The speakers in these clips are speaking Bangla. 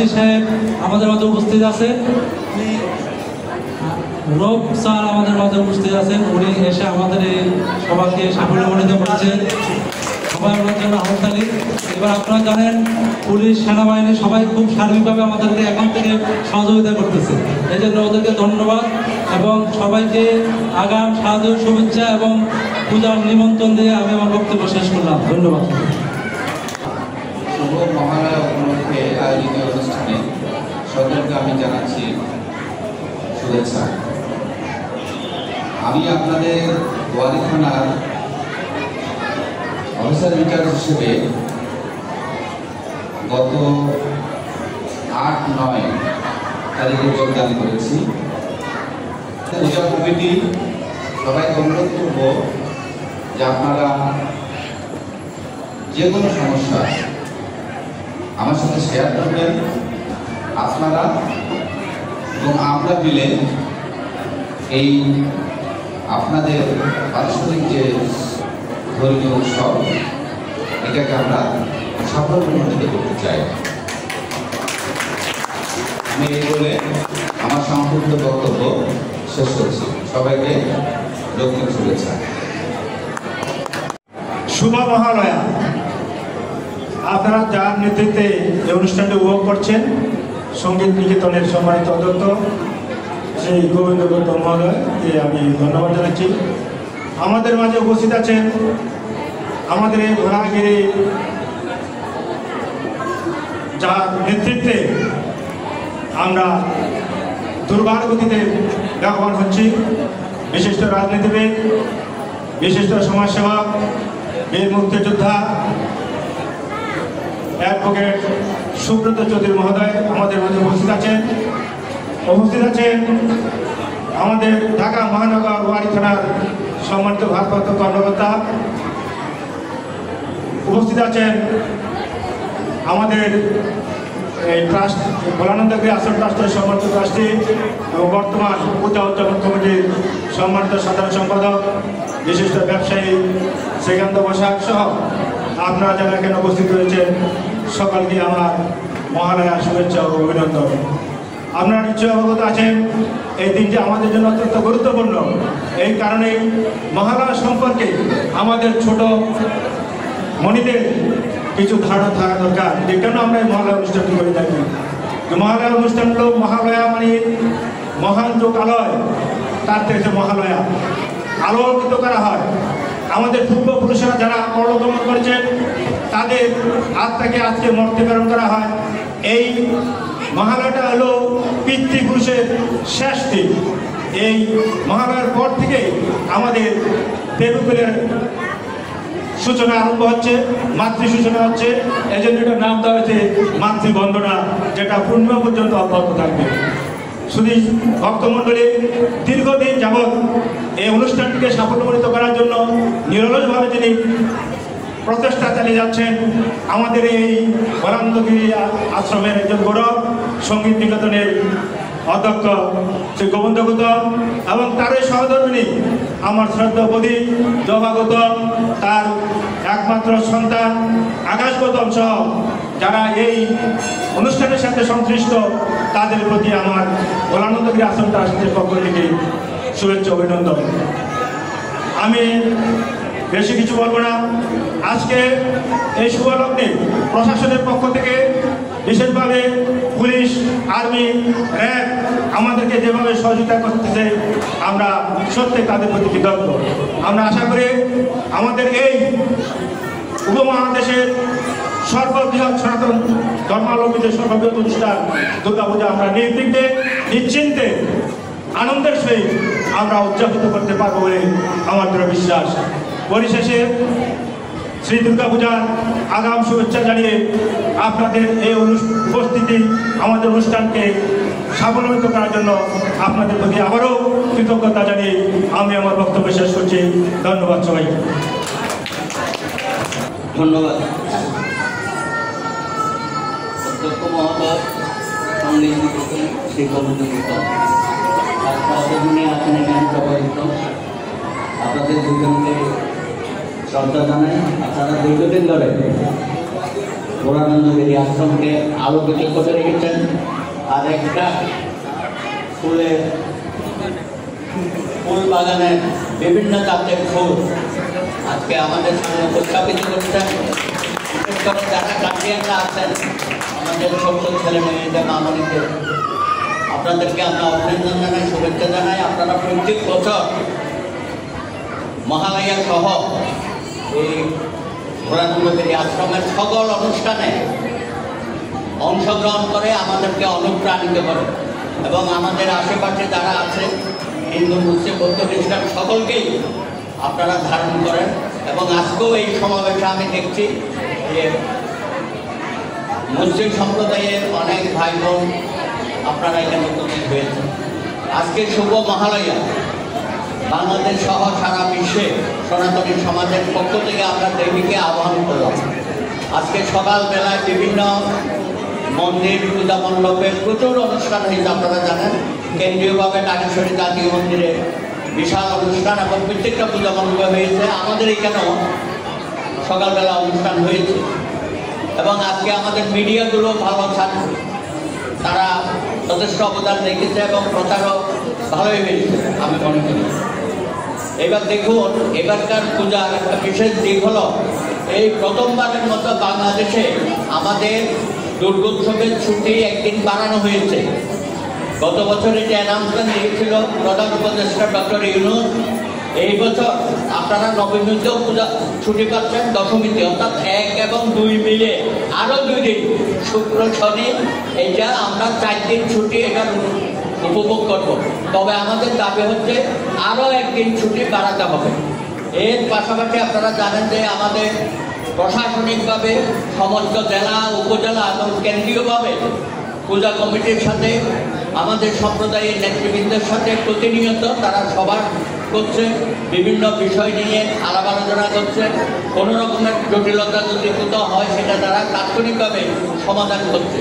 ওসি সাহেব আমাদের মাঝে উপস্থিত আছে, রব স্যার আমাদের মাঝে উপস্থিত আছেন। উনি এসে আমাদের এই সভাকে সাফল্যমণ্ডিত করেছেন। সবাই ওনার জন্য হাততালি। এবার আপনারা জানেন পুলিশ সেনাবাহিনী সবাই খুব সার্বিকভাবে আমাদেরকে এখন থেকে সহযোগিতা করতেছে, এই জন্য ওদেরকে ধন্যবাদ এবং সবাইকে আগাম সাহায্য শুভেচ্ছা এবং পূজার নিমন্ত্রণ দিয়ে আমি আমার বক্তব্য শেষ করলাম। ধন্যবাদ। শুভ মহালয়া উপলক্ষে আয়োজিত অনুষ্ঠানে সকলকে আমি জানাচ্ছি শুভেচ্ছা। আমি আপনাদের ওয়ারি থানার অফিসার ইনচার্জ হিসেবে গত 8-9 তারিখে যোগদান করেছি। পূজা কমিটি সবাইকে অনুরোধ করব যে আপনারা যে কোনো সমস্যা আমার সাথে শেয়ার করবেন। আপনারা এবং আমরা মিলে এই আপনাদের পারস্পরিক যে ধর্মীয় উৎসব এটাকে আমরা সাফল্যমণ্ডিত করতে চাই। আমি এই বলে আমার সংক্ষিপ্ত বক্তব্য শেষ করছি। সবাইকে রক্তিম শুভেচ্ছা। শুভ মহালয়া। আপনারা যার নেতৃত্বে এই অনুষ্ঠানটি উপভোগ করছেন, সঙ্গীত নিকেতনের সম্মানিত অধ্যক্ষ শ্রী গোবিন্দ গৌতম মহোদয়কে আমি ধন্যবাদ জানাচ্ছি। আমাদের মাঝে উপস্থিত আছেন আমাদের এই ঘোড়াগিরি যার নেতৃত্বে আমরা দুর্বার গতিতে ব্যবহার হচ্ছি, বিশিষ্ট রাজনীতিবিদ, বিশিষ্ট সমাজসেবক, বীর মুক্তিযোদ্ধা অ্যাডভোকেট সুব্রত চৌধুরী মহোদয় আমাদের মাঝে উপস্থিত আছেন। আমাদের ঢাকা মহানগর ওয়ারি থানার সম্মানিত ভারপ্রাপ্ত কর্মকর্তা উপস্থিত আছেন। আমাদের এই ট্রাস্ট ভোলানন্দগিরি আসন ট্রাস্টের সম্মানিত ট্রাস্টি এবং বর্তমান পূজা উদযাপন কমিটির সম্মানিত সাধারণ সম্পাদক, বিশিষ্ট ব্যবসায়ী শ্রীকান্ত বসাক সহ আপনারা যারা এখানে উপস্থিত রয়েছেন সকলকে আমার মহালয়া শুভেচ্ছা ও অভিনন্দন। আপনারা নিশ্চয়ই অবগত আছেন এই দিনটি আমাদের জন্য অত্যন্ত গুরুত্বপূর্ণ। এই কারণে মহালয়া সম্পর্কে আমাদের ছোট মনিদের কিছু ধারণা থাকা দরকার যে কেন আমরা এই মহালয়া অনুষ্ঠানটি করে থাকি। মহালয়া অনুষ্ঠান হল মহালয়া মানে মহান যোগালয়, তার থেকে মহালয়া আলোকিত করা হয়। আমাদের পূর্বপুরুষেরা যারা পরলোকগমন করেছেন তাদের আত্মাকে আজকে মর্তে প্রেরণ করা হয়। এই মহালয়াটা হলো পিতৃপুরুষের শেষ দিন। এই মহালয়ার পর থেকে আমাদের দেবকুলের সূচনা আরম্ভ হচ্ছে, মাতৃ সূচনা হচ্ছে। এই জন্য এটার নাম দেওয়া হয়েছে মাতৃবন্দনা, যেটা পূর্ণ পর্যন্ত অব্যাহত থাকবে। শুধু ভক্তমণ্ডলী দীর্ঘদিন যাবৎ এই অনুষ্ঠানটিকে সাফল্যমণ্ডিত করার জন্য নিরলসভাবে যিনি প্রচেষ্টা চালিয়ে যাচ্ছেন আমাদের এই ভোলানন্দগিরি আশ্রমের একজন গৌরব, সঙ্গীত নিকেতনের অধ্যক্ষ শ্রী গোবিন্দ গৌতম এবং তারই সহধর্মিনী আমার শ্রদ্ধা বধূ জবা গৌতম, তার একমাত্র সন্তান আকাশ গৌতম সহ যারা এই অনুষ্ঠানের সাথে সংশ্লিষ্ট তাদের প্রতি আমার ভোলানন্দগিরি আশ্রম ট্রাস্টের পক্ষ থেকে শুভেচ্ছা অভিনন্দন। আমি বেশি কিছু বলবো না। আজকে এই শুভলগ্নে প্রশাসনের পক্ষ থেকে বিশেষভাবে পুলিশ, আর্মি, র্যাব আমাদেরকে যেভাবে সহযোগিতা করতেছে আমরা সত্যি তাদের প্রতি কৃতজ্ঞ। আমরা আশা করি আমাদের এই উপমহাদেশের সর্ববৃহৎ সনাতন ধর্মাবলম্বীদের সর্ববৃহৎ অনুষ্ঠান দুর্গাপূজা আমরা নির্বিঘ্নে নিশ্চিন্তে আনন্দের সহিত আমরা উদযাপিত করতে পারবো বলে আমার দৃঢ় বিশ্বাস। পরিশেষে শ্রী দুর্গাপূজার আগাম শুভেচ্ছা জানিয়ে আপনাদের এই উপস্থিতি আমাদের অনুষ্ঠানকে সাফল্যমণ্ডিত করার জন্য আপনাদের প্রতি আবারও কৃতজ্ঞতা জানিয়ে আমি আমার বক্তব্য শেষ করছি। ধন্যবাদ সবাইকে। ধন্যবাদ অধ্যক্ষ মহোদয়, সঙ্গীত নিকেতন শ্রী গোবিন্দ গৌতম। আপনাদের আছেন এখানে প্রবাহিত, আপনাদের দুজনকে শ্রদ্ধা জানাই। আপনারা দীর্ঘদিন ধরে ভোলানন্দগিরি আশ্রমকে আলোকিত করে রেখেছেন। আর একটা ফুল বাগানের বিভিন্ন জাতের ফুল আজকে আমাদের সামনে উপস্থাপিত করছেন। বিশেষ করে যারা গার্জিয়ানরা আছেন, আমাদের ছোট্ট ছেলে মেয়েদের মামনিদের, আপনাদেরকে আমরা অভিনন্দন জানাই, শুভেচ্ছা জানাই। আপনারা প্রত্যেক বছর মহালয়া সহ এই ভোলানন্দগিরি আশ্রমের সকল অনুষ্ঠানে অংশগ্রহণ করে আমাদেরকে অনুপ্রাণিত করে এবং আমাদের আশেপাশে যারা আছে হিন্দু, মুসলিম, বৌদ্ধ, খ্রিস্টান সকলকেই আপনারা ধারণ করেন। এবং আজকেও এই সমাবেশে আমি দেখছি যে মুসলিম সম্প্রদায়ের অনেক ভাই বোন আপনারা এখানে উপস্থিত হয়েছেন। আজকে শুভ মহালয়া বাংলাদেশ সহ সারা বিশ্বে সনাতনী সমাজের পক্ষ থেকে আমরা দেবীকে আহ্বান করলাম। আজকে সকালবেলায় বিভিন্ন মন্দির, পূজা মণ্ডপে প্রচুর অনুষ্ঠান হয়েছে। আপনারা জানেন কেন্দ্রীয়ভাবে নাগেশ্বরী জাতীয় মন্দিরে বিশাল অনুষ্ঠান এবং প্রত্যেকটা পূজা মণ্ডপে হয়েছে। আমাদের এখানেও সকালবেলা অনুষ্ঠান হয়েছে এবং আজকে আমাদের মিডিয়াগুলো ভালো ছাত্র, তারা যথেষ্ট অবদান রেখেছে এবং প্রচারও ভালোই হয়েছে আমি মনে করি। এবার দেখুন, এবারকার পূজার একটা বিশেষ দিক হলো এই প্রথমবারের মতো বাংলাদেশে আমাদের দুর্গোৎসবের ছুটি একদিন বাড়ানো হয়েছে। গত বছর এটি অ্যানাউন্সমেন্ট দিয়েছিল প্রধান উপদেষ্টা ডক্টর ইউনূস। এই বছর আপনারা নবমীতেও পূজা ছুটি পাচ্ছেন, দশমীতে, অর্থাৎ 1 এবং 2 মিলে আরও 2 দিন, শুক্র শনি, এইটা আমরা 4 দিন ছুটি এটা উপভোগ করব। তবে আমাদের দাবি হচ্ছে আরও 1 দিন ছুটি বাড়াতে হবে। এর পাশাপাশি আপনারা জানেন যে আমাদের প্রশাসনিকভাবে সমস্ত জেলা, উপজেলা এবং কেন্দ্রীয়ভাবে পূজা কমিটির সাথে আমাদের সম্প্রদায়ের নেতৃবৃন্দের সাথে প্রতিনিয়ত তারা সভা করছে, বিভিন্ন বিষয় নিয়ে আলাপ আলোচনা করছে। কোনো রকমের জটিলতা যদি কোথাও হয় সেটা তারা তাৎক্ষণিকভাবে সমাধান করছে।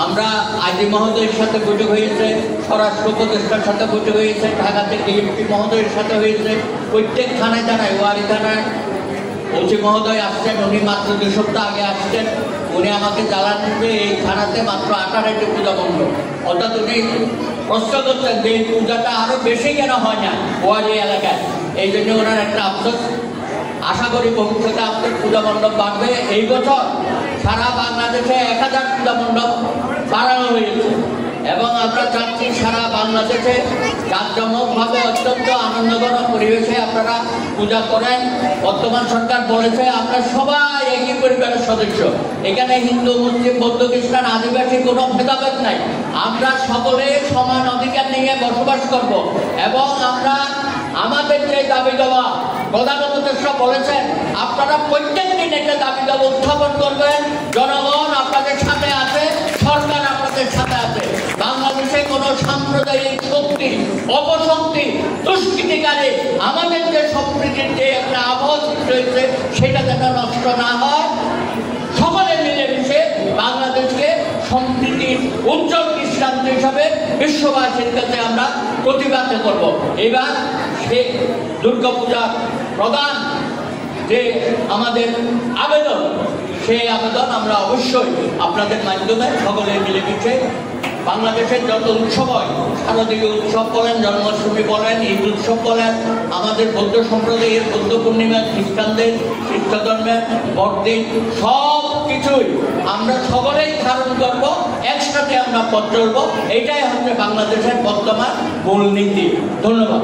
আমরা আইজি মহোদয়ের সাথে বৈঠক হয়েছে, স্বরাষ্ট্র উপদেষ্টার সাথে বৈঠক হয়েছে, ঢাকাতে ডিএমপি মহোদয়ের সাথে হয়েছে। প্রত্যেক থানায় থানায়, ওয়ারি থানায় ওসি মহোদয় আসছেন, উনি মাত্র 2 সপ্তাহ আগে আসছেন। উনি আমাকে জানান যে এই থানাতে মাত্র 18টি পূজা মণ্ডপ, অর্থাৎ উনি প্রশ্ন করছেন যে এই পূজাটা আরও বেশি কেন হয় না ওয়ারি এলাকায়। এই জন্য ওনার একটা আফসোস। আশা করি ভবিষ্যতে আপনার পূজা মণ্ডপ বাড়বে। এই বছর সারা বাংলাদেশে 1000 পূজা মণ্ডপ বাড়ানো হয়েছে এবং আমরা চাচ্ছি সারা বাংলাদেশে জাঁকজমকভাবে অত্যন্ত আনন্দঘন পরিবেশে আপনারা পূজা করেন। বর্তমান সরকার বলেছে আমরা সবাই একই পরিবারের সদস্য, এখানে হিন্দু, মুসলিম, বৌদ্ধ, খ্রিস্টান, আদিবাসী কোনো ভেদাভেদ নাই। আমরা সকলে সমান অধিকার নিয়ে বসবাস করব এবং আমরা আমাদের যে দাবি দেওয়া প্রধান উপদেষ্টা বলেছেন আপনারা প্রত্যেক দিন একটা দাবি দেওয়া উত্থাপন করবেন। জনগণ আপনাদের সাথে আছে, সরকার আপনাদের সাথে আছে। বাংলাদেশে কোনো সাম্প্রদায়িক শক্তি, অপশক্তি, দুষ্কৃতিকারী আমাদের যে সম্প্রীতির যে একটা আবহাওয়া রয়েছে সেটা যেন নষ্ট না হয়। সকলে মিলেমিশে বাংলাদেশকে সম্প্রীতির উজ্জ্বল দৃষ্টান্ত হিসাবে বিশ্ববাসীর কাছে আমরা প্রতিবাদ করব। এবার সে দুর্গাপূজার প্রধান যে আমাদের আবেদন, সেই আবেদন আমরা অবশ্যই আপনাদের মাধ্যমে সকলে মিলেমিশে বাংলাদেশের যত উৎসব হয়, শারদীয় উৎসব বলেন, জন্মাষ্টমী বলেন, ঈদ উৎসব বলেন, আমাদের বৌদ্ধ সম্প্রদায়ের বৌদ্ধ পূর্ণিমা, খ্রিস্টানদের খ্রিস্ট ধর্মের বড়দিন, সব কিছুই আমরা সকলেই ধারণ করব, একসাথে আমরা পথ চলব। এইটাই হচ্ছে বাংলাদেশের বর্তমান মূলনীতি। ধন্যবাদ।